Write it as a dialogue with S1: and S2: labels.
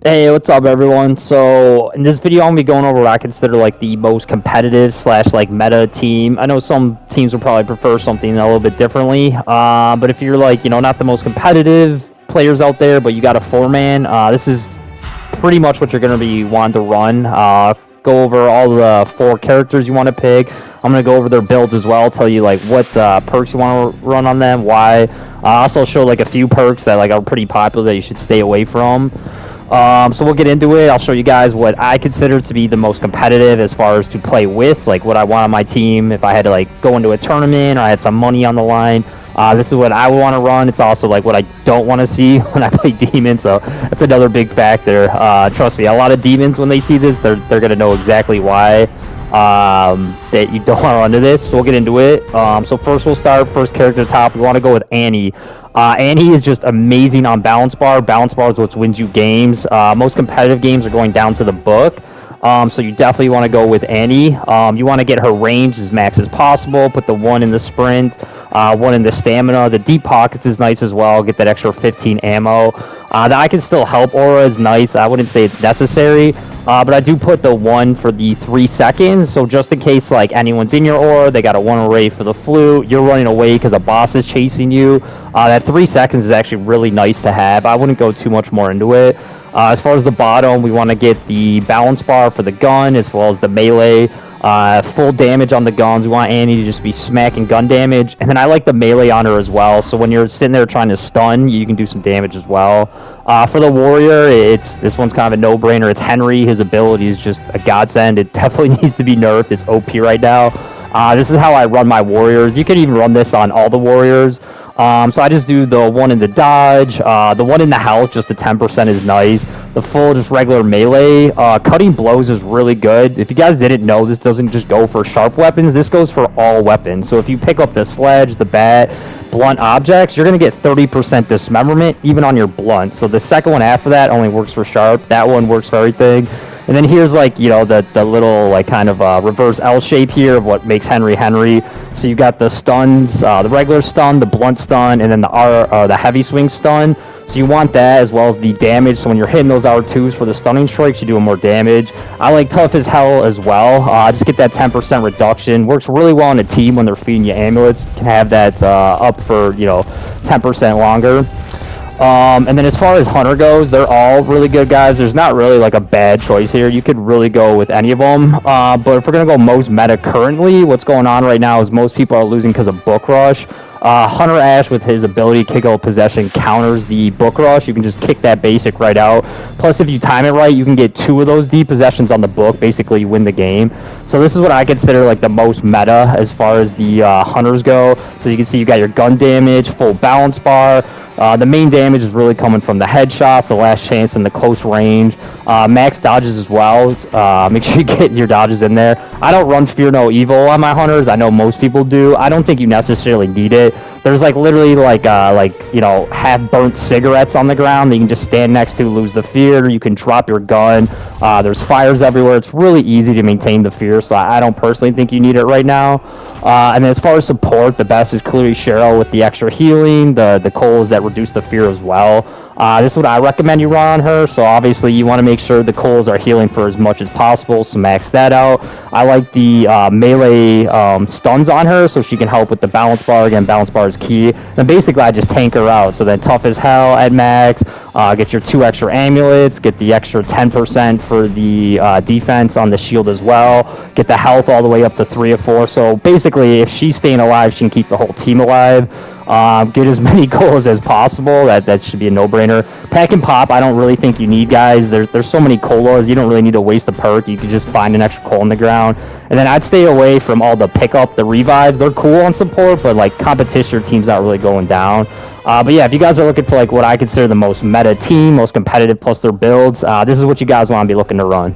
S1: Hey, what's up, everyone? So, in this video, I'm gonna be going over what I consider like the most competitive slash like meta team. I know some teams would probably prefer something a little bit differently, but if you're like, not the most competitive players out there, but you got a four-man, this is pretty much what you're gonna be wanting to run. Go over all the four characters you want to pick. I'm gonna go over their builds as well, tell you like what perks you want to run on them, why. Also show like a few perks that like are pretty popular that you should stay away from. So we'll get into it. I'll show you guys what I consider to be the most competitive as far as to play with, like what I want on my team. If I had to like go into a tournament or I had some money on the line, this is what I would want to run. It's also like what I don't want to see when I play demons. So that's another big factor. Trust me, a lot of demons when they see this, they're gonna know exactly why that you don't want to run into this. So we'll get into it. So first we'll start first character at the top. We want to go with Annie. Annie is just amazing on balance bar. Balance bar is what wins you games. Most competitive games are going down to the book. So you definitely want to go with Annie. You want to get her range as max as possible. Put the 1 in the sprint, 1 in the stamina. The deep pockets is nice as well. Get that extra 15 ammo. The I can still help aura is nice. I wouldn't say it's necessary. But I do put the 1 for the 3 seconds. So just in case like anyone's in your aura, they got a 1 array for the flute. You're running away because a boss is chasing you. That 3 seconds is actually really nice to have. I wouldn't go too much more into it. As far as the bottom, we want to get the balance bar for the gun as well as the melee. Full damage on the guns. We want Annie to just be smacking gun damage. And then I like the melee on her as well. So when you're sitting there trying to stun, you can do some damage as well. For the warrior, this one's kind of a no-brainer. It's Henry. His ability is just a godsend. It definitely needs to be nerfed. It's OP right now. This is how I run my warriors. You can even run this on all the warriors. So I just do the 1 in the dodge, the 1 in the house, just the 10% is nice. The full, just regular melee. Cutting blows is really good. If you guys didn't know, this doesn't just go for sharp weapons. This goes for all weapons. So if you pick up the sledge, the bat, blunt objects, you're going to get 30% dismemberment, even on your blunt. So the second one after that only works for sharp. That one works for everything. And then here's like, the little like kind of reverse L shape here of what makes Henry Henry. So you got the stuns, the regular stun, the blunt stun, and then the heavy swing stun. So you want that as well as the damage. So when you're hitting those R2s for the stunning strikes, you're doing more damage. I like tough as hell as well. Just get that 10% reduction. Works really well in a team when they're feeding you amulets. Can have that up for 10% longer. And then as far as Hunter goes, they're all really good guys. There's not really like a bad choice here. You could really go with any of them. But if we're going to go most meta currently, what's going on right now is most people are losing because of Book Rush. Hunter Ash with his ability kick out possession counters the Book Rush. You can just kick that basic right out. Plus, if you time it right, you can get 2 of those deep possessions on the book. Basically, you win the game. So this is what I consider like the most meta as far as the Hunters go. So you can see you got your gun damage, full balance bar. The main damage is really coming from the headshots, the last chance, and the close range. Max dodges as well. Make sure you get your dodges in there. I don't run Fear No Evil on my Hunters. I know most people do. I don't think you necessarily need it. There's like literally like half-burnt cigarettes on the ground that you can just stand next to, lose the fear. You can drop your gun. There's fires everywhere. It's really easy to maintain the fear, so I don't personally think you need it right now. And then as far as support, the best is clearly Cheryl with the extra healing, the coals that reduce the fear as well. This is what I recommend you run on her. So obviously you want to make sure the coals are healing for as much as possible. So max that out. I like the melee stuns on her so she can help with the balance bar. Again, balance bar is key. Then basically I just tank her out. So then tough as hell at max. Get your 2 extra amulets. Get the extra 10% for the defense on the shield as well. Get the health all the way up to 3 or 4. So basically if she's staying alive, she can keep the whole team alive. Get as many goals as possible. That should be a no-brainer. Pack and pop, I don't really think you need, guys. There's so many colas, you don't really need to waste a perk. You can just find an extra coal on the ground. And then I'd stay away from all the pickup, the revives. They're cool on support, but like competition, your team's not really going down. But yeah, if you guys are looking for like what I consider the most meta team, most competitive plus their builds, this is what you guys want to be looking to run.